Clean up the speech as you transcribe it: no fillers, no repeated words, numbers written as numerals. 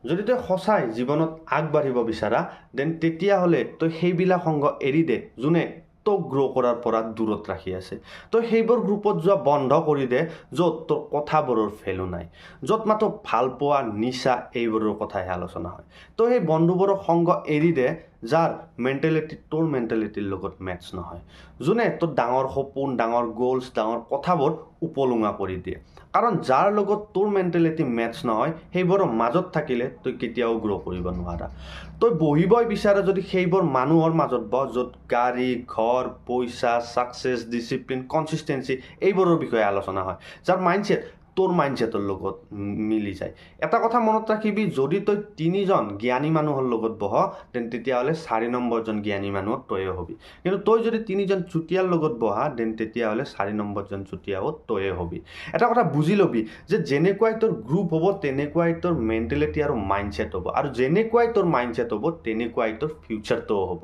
যদি তই সঁচাই জীৱনত আগবাঢ়িব বিচাৰা দেন তেতিয়াহ'লে তই সেইবিলাক সংগ এৰি দে যোনে তোক গ্ৰ' কৰাৰ পৰা দূৰত ৰাখি আছে। তই সেইবোৰ গ্ৰুপত যোৱা বন্ধ কৰি দে য'ত তোৰ কথাবোৰৰ ভেলু নাই, য'ত মাত্ৰ ভাল পোৱা নিচা এইবোৰৰ কথাহে আলোচনা হয়। তই সেই বন্ধুবোৰৰ সংগ এৰি দে যাৰ মেণ্টেলিটি তোৰ মেণ্টেলিটিৰ লগত মেটচ নহয়, যোনে তোৰ ডাঙৰ সপোন, ডাঙৰ গ'লছ, ডাঙৰ কথাবোৰ উপলুঙা কৰি দিয়ে। কাৰণ যাৰ লগত তোৰ মেণ্টেলিটি মেটচ নহয় সেইবোৰৰ মাজত থাকিলে তই কেতিয়াও গ্ৰ' কৰিব নোৱাৰা। তই বহিবই বিচাৰে যদি সেইবোৰ মানুহৰ মাজত বহ য'ত গাড়ী, ঘৰ, পইচা, ছাকচেছ, ডিচিপ্লিন, কনচিষ্টেঞ্চি এইবোৰৰ বিষয়ে আলোচনা হয়, যাৰ মাইণ্ডছেট তোৰ মাইণ্ডছেটৰ লগত মিলি যায়। এটা কথা মনত ৰাখিবি, যদি তই 3জন জ্ঞানী মানুহৰ লগত বহ দেন তেতিয়াহ'লে 4 নম্বৰজন জ্ঞানী মানুহত তয়ে হবি। কিন্তু তই যদি 3জন চুতীয়াৰ লগত বহা দেন তেতিয়াহ'লে 4 নম্বৰজন চুতীয়াও তয়ে হবি। এটা কথা বুজি ল'বি যে যেনেকুৱাই তোৰ গ্ৰুপ হ'ব তেনেকুৱাই তোৰ মেণ্টেলিটি আৰু মাইণ্ডছেট হ'ব, আৰু যেনেকুৱাই তোৰ মাইণ্ডছেট হ'ব তেনেকুৱাই তোৰ ফিউচাৰটোও হ'ব।